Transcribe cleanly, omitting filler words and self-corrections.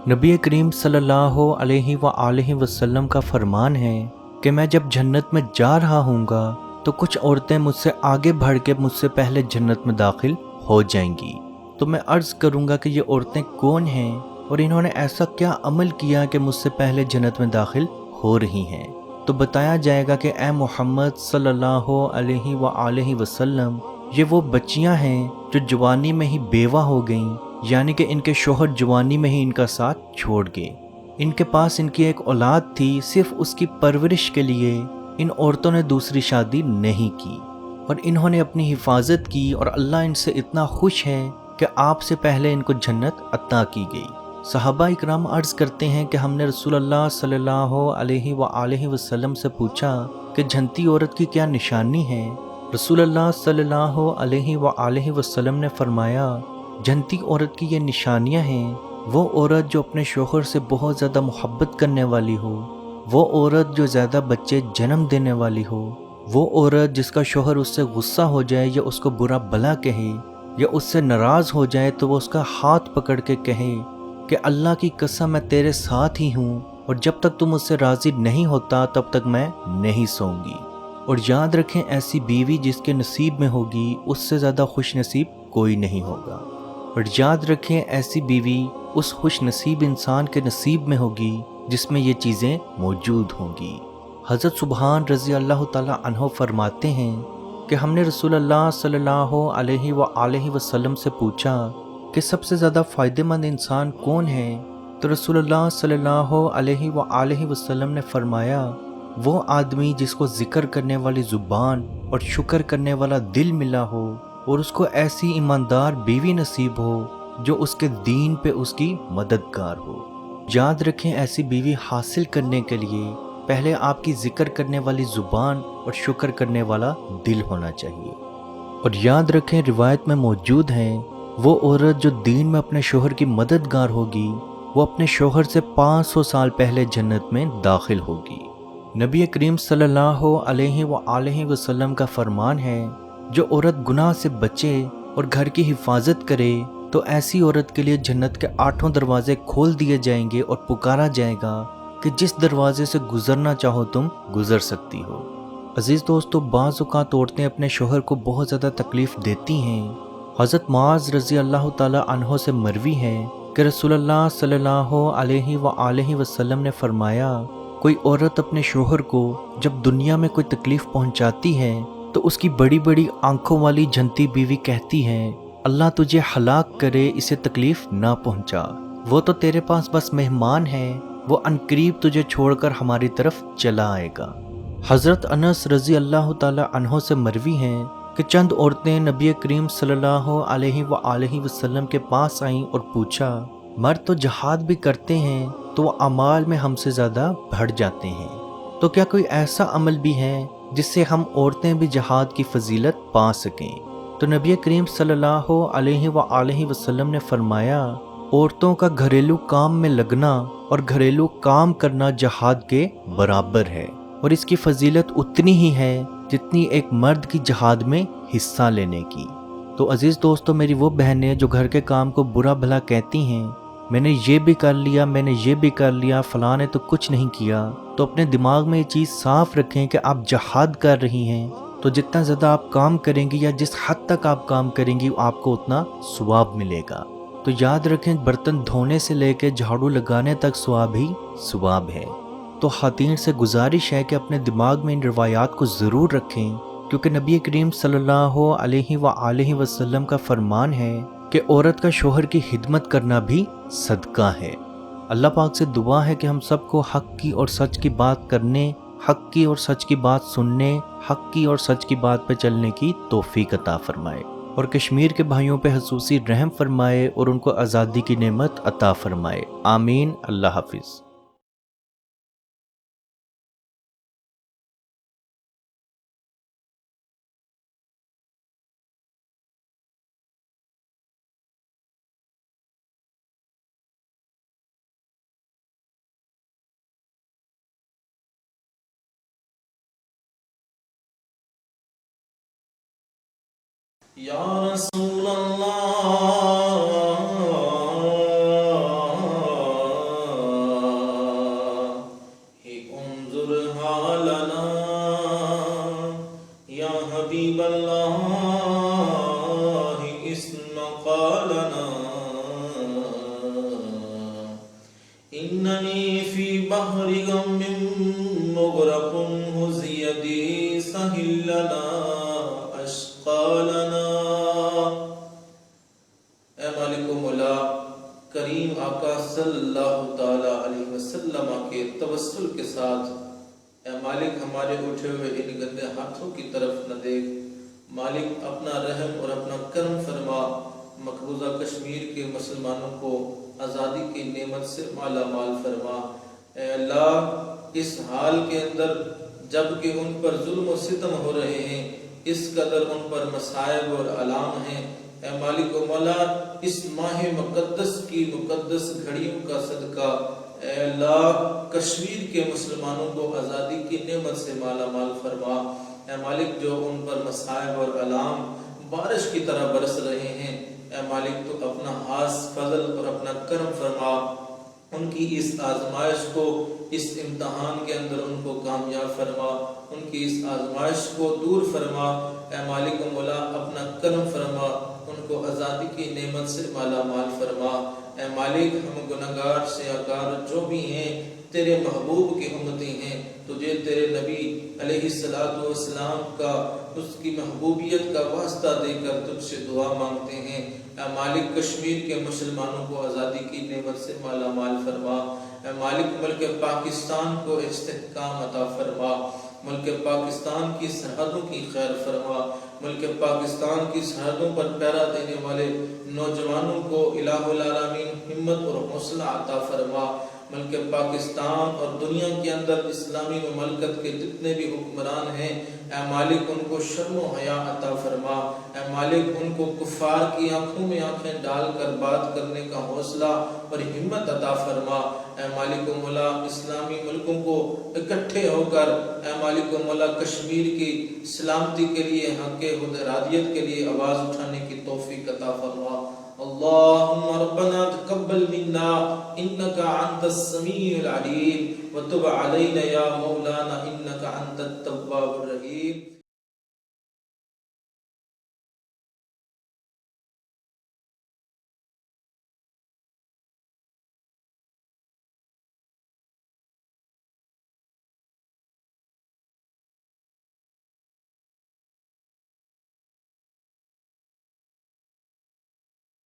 نبی کریم صلی اللہ علیہ وآلہ وسلم کا فرمان ہے کہ میں جب جنت میں جا رہا ہوں گا تو کچھ عورتیں مجھ سے آگے بڑھ کے مجھ سے پہلے جنت میں داخل ہو جائیں گی، تو میں عرض کروں گا کہ یہ عورتیں کون ہیں اور انہوں نے ایسا کیا عمل کیا کہ مجھ سے پہلے جنت میں داخل ہو رہی ہیں؟ تو بتایا جائے گا کہ اے محمد صلی اللہ علیہ وآلہ وسلم، یہ وہ بچیاں ہیں جو جوانی میں ہی بیوہ ہو گئیں، یعنی کہ ان کے شوہر جوانی میں ہی ان کا ساتھ چھوڑ گئے۔ ان کے پاس ان کی ایک اولاد تھی، صرف اس کی پرورش کے لیے ان عورتوں نے دوسری شادی نہیں کی اور انہوں نے اپنی حفاظت کی، اور اللہ ان سے اتنا خوش ہے کہ آپ سے پہلے ان کو جنت عطا کی گئی۔ صحابہ اکرام عرض کرتے ہیں کہ ہم نے رسول اللہ صلی اللہ علیہ وآلہ وسلم سے پوچھا کہ جنتی عورت کی کیا نشانی ہے؟ رسول اللہ صلی اللہ علیہ وآلہ وسلم نے فرمایا، جنتی عورت کی یہ نشانیاں ہیں: وہ عورت جو اپنے شوہر سے بہت زیادہ محبت کرنے والی ہو، وہ عورت جو زیادہ بچے جنم دینے والی ہو، وہ عورت جس کا شوہر اس سے غصہ ہو جائے یا اس کو برا بھلا کہے یا اس سے ناراض ہو جائے تو وہ اس کا ہاتھ پکڑ کے کہے کہ اللہ کی قسم میں تیرے ساتھ ہی ہوں، اور جب تک تم مجھ سے راضی نہیں ہوتا تب تک میں نہیں سوؤں گی۔ اور یاد رکھیں، ایسی بیوی جس کے نصیب میں ہوگی اس سے زیادہ خوش نصیب کوئی نہیں ہوگا۔ اور یاد رکھیں، ایسی بیوی اس خوش نصیب انسان کے نصیب میں ہوگی جس میں یہ چیزیں موجود ہوں گی۔ حضرت سبحان رضی اللہ تعالی عنہ فرماتے ہیں کہ ہم نے رسول اللہ صلی اللہ علیہ وآلہ وسلم سے پوچھا کہ سب سے زیادہ فائدہ مند انسان کون ہے؟ تو رسول اللہ صلی اللہ علیہ وآلہ وسلم نے فرمایا، وہ آدمی جس کو ذکر کرنے والی زبان اور شکر کرنے والا دل ملا ہو، اور اس کو ایسی ایماندار بیوی نصیب ہو جو اس کے دین پہ اس کی مددگار ہو۔ یاد رکھیں، ایسی بیوی حاصل کرنے کے لیے پہلے آپ کی ذکر کرنے والی زبان اور شکر کرنے والا دل ہونا چاہیے۔ اور یاد رکھیں، روایت میں موجود ہے، وہ عورت جو دین میں اپنے شوہر کی مددگار ہوگی وہ اپنے شوہر سے 500 سال پہلے جنت میں داخل ہوگی۔ نبی کریم صلی اللہ علیہ وآلہ وسلم کا فرمان ہے، جو عورت گناہ سے بچے اور گھر کی حفاظت کرے تو ایسی عورت کے لیے جنت کے 8 دروازے کھول دیے جائیں گے اور پکارا جائے گا کہ جس دروازے سے گزرنا چاہو تم گزر سکتی ہو۔ عزیز دوستو، بعض اوقات عورتیں اپنے شوہر کو بہت زیادہ تکلیف دیتی ہیں۔ حضرت معاذ رضی اللہ تعالی عنہ سے مروی ہے کہ رسول اللہ صلی اللہ علیہ وآلہ وسلم نے فرمایا، کوئی عورت اپنے شوہر کو جب دنیا میں کوئی تکلیف پہنچاتی ہے تو اس کی بڑی بڑی آنکھوں والی جنتی بیوی کہتی ہے، اللہ تجھے ہلاک کرے، اسے تکلیف نہ پہنچا، وہ تو تیرے پاس بس مہمان ہے، وہ عنقریب تجھے چھوڑ کر ہماری طرف چلا آئے گا۔ حضرت انس رضی اللہ تعالی عنہ سے مروی ہیں کہ چند عورتیں نبی کریم صلی اللہ علیہ وآلہ وسلم کے پاس آئیں اور پوچھا، مرد تو جہاد بھی کرتے ہیں تو وہ اعمال میں ہم سے زیادہ بڑھ جاتے ہیں، تو کیا کوئی ایسا عمل بھی ہے جس سے ہم عورتیں بھی جہاد کی فضیلت پا سکیں؟ تو نبی کریم صلی اللہ علیہ وآلہ وسلم نے فرمایا، عورتوں کا گھریلو کام میں لگنا اور گھریلو کام کرنا جہاد کے برابر ہے، اور اس کی فضیلت اتنی ہی ہے جتنی ایک مرد کی جہاد میں حصہ لینے کی۔ تو عزیز دوستو، میری وہ بہنیں جو گھر کے کام کو برا بھلا کہتی ہیں، میں نے یہ بھی کر لیا، میں نے یہ بھی کر لیا، فلاں نے تو کچھ نہیں کیا، تو اپنے دماغ میں یہ چیز صاف رکھیں کہ آپ جہاد کر رہی ہیں، تو جتنا زیادہ آپ کام کریں گی یا جس حد تک آپ کام کریں گی آپ کو اتنا ثواب ملے گا۔ تو یاد رکھیں، برتن دھونے سے لے کے جھاڑو لگانے تک ثواب ہی ثواب ہے۔ تو خواتین سے گزارش ہے کہ اپنے دماغ میں ان روایات کو ضرور رکھیں، کیونکہ نبی کریم صلی اللہ علیہ وآلہ وسلم کا فرمان ہے کہ عورت کا شوہر کی خدمت کرنا بھی صدقہ ہے۔ اللہ پاک سے دعا ہے کہ ہم سب کو حق کی اور سچ کی بات کرنے، حق کی اور سچ کی بات سننے، حق کی اور سچ کی بات پہ چلنے کی توفیق عطا فرمائے، اور کشمیر کے بھائیوں پہ خصوصی رحم فرمائے اور ان کو آزادی کی نعمت عطا فرمائے۔ آمین۔ اللہ حافظ۔ یا رسول اللہ اسم قالنا إنني في بحر غم مغرق هزي يدي سهل لنا أشقالنا. اے مالک و مولا، کریم آقا صلی اللہ تعالی علیہ وسلم کے توسل کے ساتھ اے مالک ہمارے اٹھے ہوئے ان گندے ہاتھوں کی طرف نہ دیکھ. مالک اپنا رحم اور اپنا کرم فرما، مقبوضہ کشمیر کے مسلمانوں کو آزادی کی نعمت سے مالا مال فرما. اے اللہ، اس حال کے اندر جب کہ ان پر ظلم و ستم ہو رہے ہیں، اس قدر ان پر مصائب اور علام ہیں، اے مالک و مولا اس ماہ مقدس کی مقدس گھڑیوں کا صدقہ اے اللہ کشمیر کے مسلمانوں کو آزادی کی نعمت سے مالا مال فرما. اے مالک جو ان پر مصائب اور علام بارش کی طرح برس رہے ہیں، اے مالک تو اپنا خاص فضل اور اپنا کرم فرما، ان کی اس آزمائش کو، اس امتحان کے اندر ان کو کامیاب فرما، ان کی اس آزمائش کو دور فرما. اے مالک و مولا اپنا کرم فرما، ان کو آزادی کی نعمت سے مالا مال فرما. اے مالک ہم گناہگار سیاہکار جو بھی ہیں تیرے محبوب کی امتی ہیں، تجھے تیرے نبی علیہ السلام کا اس کی محبوبیت کا واسطہ دے کر تجھ سے دعا مانگتے ہیں. اے مالک کشمیر کے مسلمانوں کو آزادی کی نعمت سے مالا مال فرما. اے مالک ملک پاکستان کو استحکام عطا فرما، ملک پاکستان کی سرحدوں کی خیر فرما، ملک پاکستان کی سرحدوں پر پہرا دینے والے نوجوانوں کو الہ العالمین ہمت اور حوصلہ عطا فرما. ملک پاکستان اور دنیا کے اندر اسلامی مملکت کے جتنے بھی حکمران ہیں، اے مالک ان کو شرم و حیا عطا فرما. اے مالک ان کو کفار کی آنکھوں میں آنکھیں ڈال کر بات کرنے کا حوصلہ اور ہمت عطا فرما. اے مالک و مولا اسلامی ملکوں کو اکٹھے ہو کر اے مالک و مولا کشمیر کی سلامتی کے لیے، حق ارادیت کے لیے آواز اٹھانے کی توفیق عطا فرما. اللهم ربنا تقبل منا انك انت السميع العليم وتب علينا يا مولانا انك انت التواب الرحيم.